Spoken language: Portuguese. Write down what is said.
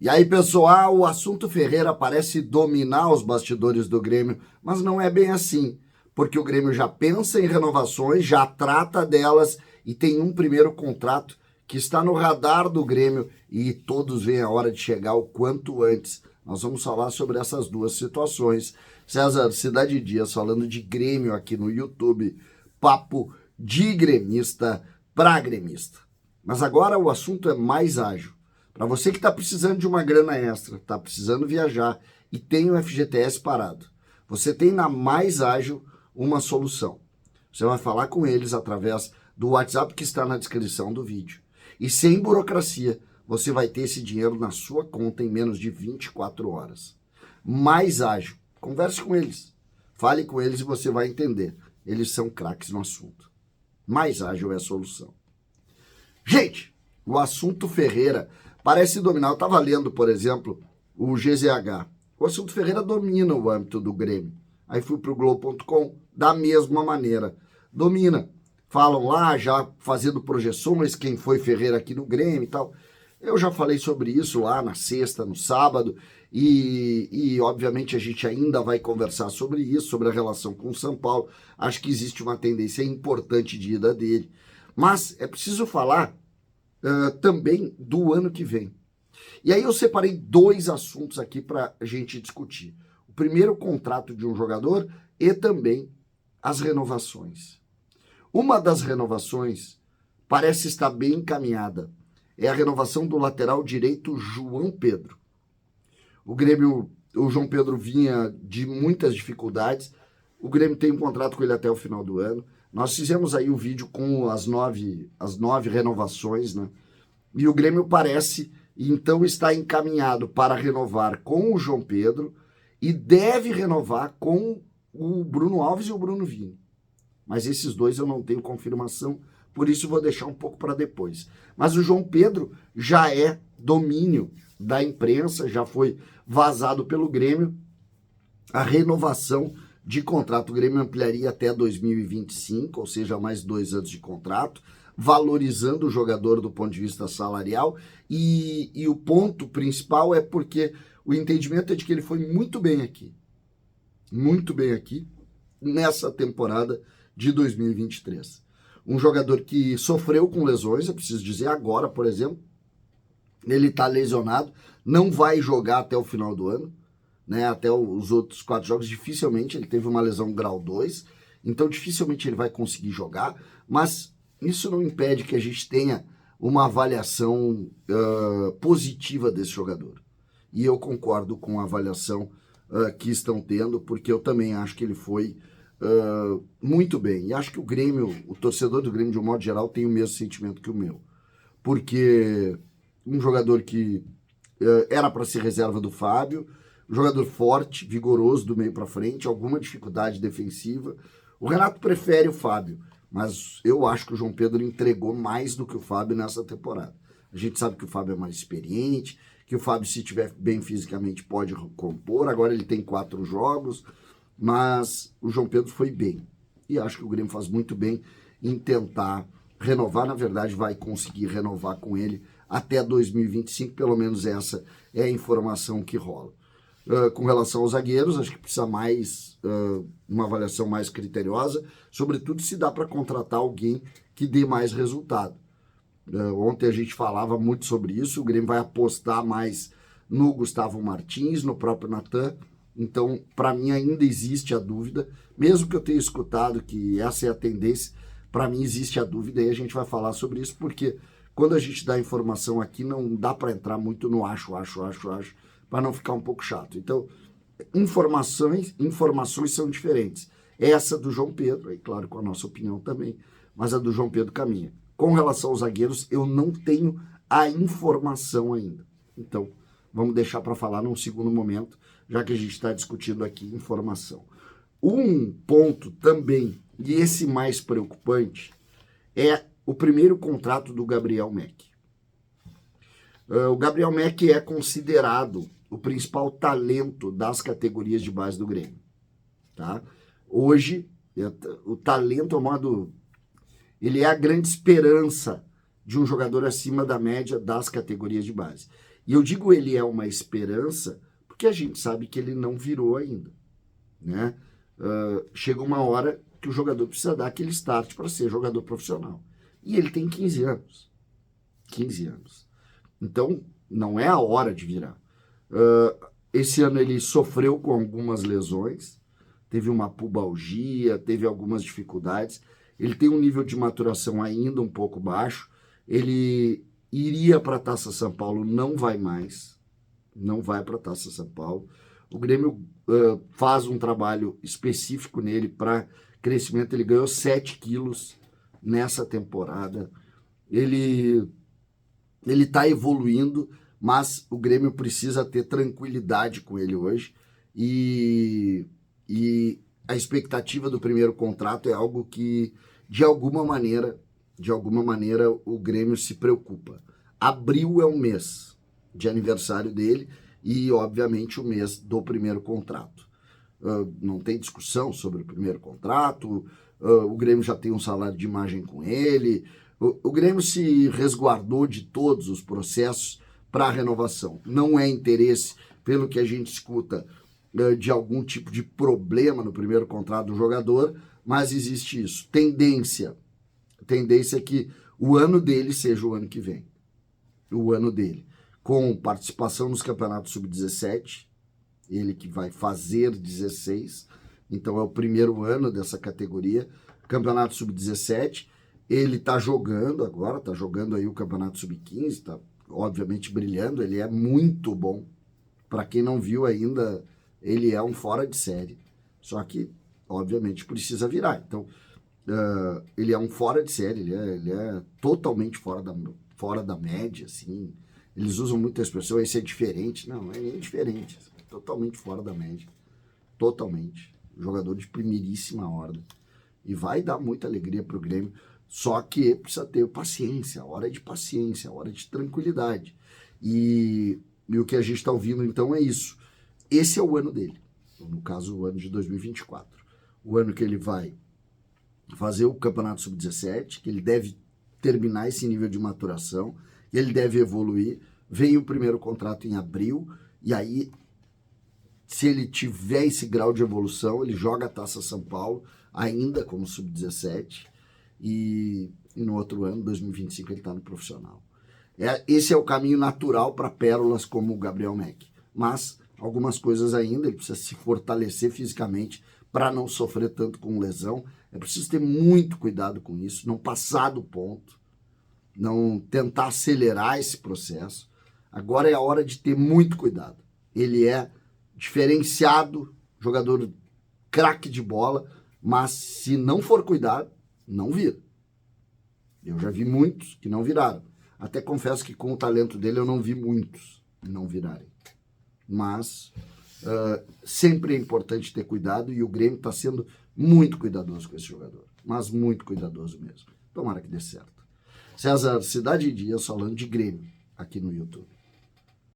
E aí, pessoal, o assunto Ferreira parece dominar os bastidores do Grêmio, mas não é bem assim, porque o Grêmio já pensa em renovações, já trata delas e tem um primeiro contrato que está no radar do Grêmio e todos veem a hora de chegar o quanto antes. Nós vamos falar sobre essas duas situações. César, Cidade Dias falando de Grêmio aqui no YouTube, papo de gremista para gremista. Mas agora o assunto é mais ágil. Para você que está precisando de uma grana extra, está precisando viajar e tem o FGTS parado, você tem na Mais Ágil uma solução. Você vai falar com eles através do WhatsApp que está na descrição do vídeo. E sem burocracia, você vai ter esse dinheiro na sua conta em menos de 24 horas. Mais Ágil. Converse com eles. Fale com eles e você vai entender. Eles são craques no assunto. Mais Ágil é a solução. Gente, o assunto Ferreira parece dominar. Eu estava lendo, por exemplo, o GZH. O assunto Ferreira domina o âmbito do Grêmio. Aí fui para o Globo.com, da mesma maneira. Domina. Falam lá, já fazendo projeções, quem foi Ferreira aqui no Grêmio e tal. Eu já falei sobre isso lá na sexta, no sábado, e obviamente a gente ainda vai conversar sobre isso, sobre a relação com o São Paulo. Acho que existe uma tendência importante de ida dele. Mas é preciso falar também do ano que vem. E aí eu separei dois assuntos aqui para a gente discutir. O primeiro, o contrato de um jogador e também as renovações. Uma das renovações parece estar bem encaminhada. É a renovação do lateral direito João Pedro. O Grêmio, o João Pedro vinha de muitas dificuldades. O Grêmio tem um contrato com ele até o final do ano. Nós fizemos aí o vídeo com as nove renovações, né? E o Grêmio parece, então, estar encaminhado para renovar com o João Pedro e deve renovar com o Bruno Alves e o Bruno Vini. Mas esses dois eu não tenho confirmação, por isso vou deixar um pouco para depois. Mas o João Pedro já é domínio da imprensa, já foi vazado pelo Grêmio. A renovação de contrato, o Grêmio ampliaria até 2025, ou seja, mais 2 anos de contrato, valorizando o jogador do ponto de vista salarial. E o ponto principal é porque o entendimento é de que ele foi muito bem aqui, nessa temporada de 2023. Um jogador que sofreu com lesões, eu preciso dizer agora, por exemplo, ele está lesionado, não vai jogar até o final do ano, né? Até os outros 4 jogos, dificilmente, ele teve uma lesão grau 2, então dificilmente ele vai conseguir jogar, mas isso não impede que a gente tenha uma avaliação positiva desse jogador. E eu concordo com a avaliação que estão tendo, porque eu também acho que ele foi muito bem. E acho que o Grêmio, o torcedor do Grêmio, de um modo geral, tem o mesmo sentimento que o meu. Porque um jogador que era para ser reserva do Fábio, um jogador forte, vigoroso do meio para frente, alguma dificuldade defensiva. O Renato prefere o Fábio, mas eu acho que o João Pedro entregou mais do que o Fábio nessa temporada. A gente sabe que o Fábio é mais experiente, que o Fábio, se estiver bem fisicamente, pode compor. Agora ele tem 4 jogos, mas o João Pedro foi bem. E acho que o Grêmio faz muito bem em tentar renovar. Na verdade, vai conseguir renovar com ele até 2025, pelo menos essa é a informação que rola. Com relação aos zagueiros, acho que precisa mais, uma avaliação mais criteriosa, sobretudo se dá para contratar alguém que dê mais resultado. Ontem a gente falava muito sobre isso, o Grêmio vai apostar mais no Gustavo Martins, no próprio Natan. Então, para mim ainda existe a dúvida, mesmo que eu tenha escutado que essa é a tendência, para mim existe a dúvida e a gente vai falar sobre isso, porque quando a gente dá informação aqui, não dá para entrar muito no acho, para não ficar um pouco chato. Então, informações são diferentes. Essa do João Pedro, e claro, com a nossa opinião também, mas a do João Pedro caminha. Com relação aos zagueiros, eu não tenho a informação ainda. Então, vamos deixar para falar num segundo momento, já que a gente está discutindo aqui informação. Um ponto também, e esse mais preocupante, é o primeiro contrato do Gabriel Meck. O Gabriel Meck é considerado o principal talento das categorias de base do Grêmio. Tá? Hoje, o talento, ele é a grande esperança de um jogador acima da média das categorias de base. E eu digo ele é uma esperança porque a gente sabe que ele não virou ainda, né? Chega uma hora que o jogador precisa dar aquele start para ser jogador profissional. E ele tem 15 anos. 15 anos. Então, não é a hora de virar. Esse ano ele sofreu com algumas lesões, teve uma pubalgia, teve algumas dificuldades. Ele tem um nível de maturação ainda um pouco baixo. Ele iria para a Taça São Paulo, não vai mais. Não vai para a Taça São Paulo. O Grêmio faz um trabalho específico nele para crescimento. Ele ganhou 7 quilos nessa temporada. Ele está evoluindo, mas o Grêmio precisa ter tranquilidade com ele hoje. E a expectativa do primeiro contrato é algo que, de alguma maneira, o Grêmio se preocupa. Abril é um mês de aniversário dele e, obviamente, o mês do primeiro contrato. Não tem discussão sobre o primeiro contrato, o Grêmio já tem um salário de imagem com ele, o Grêmio se resguardou de todos os processos para a renovação. Não é interesse, pelo que a gente escuta, de algum tipo de problema no primeiro contrato do jogador, mas existe isso. Tendência é que o ano dele seja o ano que vem. O ano dele. Com participação nos campeonatos sub-17, ele que vai fazer 16, então é o primeiro ano dessa categoria, campeonato sub-17, ele está jogando agora, está jogando aí o campeonato sub-15, está obviamente brilhando, ele é muito bom, para quem não viu ainda, ele é um fora de série, só que obviamente precisa virar, então ele é um fora de série, ele é totalmente fora da média, assim, eles usam muita expressão, esse é diferente, não é nem diferente, totalmente fora da média, totalmente, jogador de primeiríssima ordem, e vai dar muita alegria para o Grêmio, só que precisa ter paciência, hora de paciência, hora de tranquilidade, e o que a gente está ouvindo então é isso, esse é o ano dele, no caso o ano de 2024, o ano que ele vai fazer o campeonato sub-17, que ele deve terminar esse nível de maturação, ele deve evoluir, vem o primeiro contrato em abril, e aí, se ele tiver esse grau de evolução, ele joga a Taça São Paulo, ainda como sub-17, e no outro ano, 2025, ele está no profissional. Esse é o caminho natural para pérolas como o Gabriel Meck. Mas, algumas coisas ainda, ele precisa se fortalecer fisicamente para não sofrer tanto com lesão. É preciso ter muito cuidado com isso, não passar do ponto, não tentar acelerar esse processo. Agora é a hora de ter muito cuidado. Ele é diferenciado, jogador craque de bola, mas se não for cuidado, não vira. Eu já vi muitos que não viraram. Até confesso que com o talento dele eu não vi muitos não virarem. Mas sempre é importante ter cuidado e o Grêmio está sendo muito cuidadoso com esse jogador. Mas muito cuidadoso mesmo. Tomara que dê certo. César, Cidade Dias falando de Grêmio aqui no YouTube.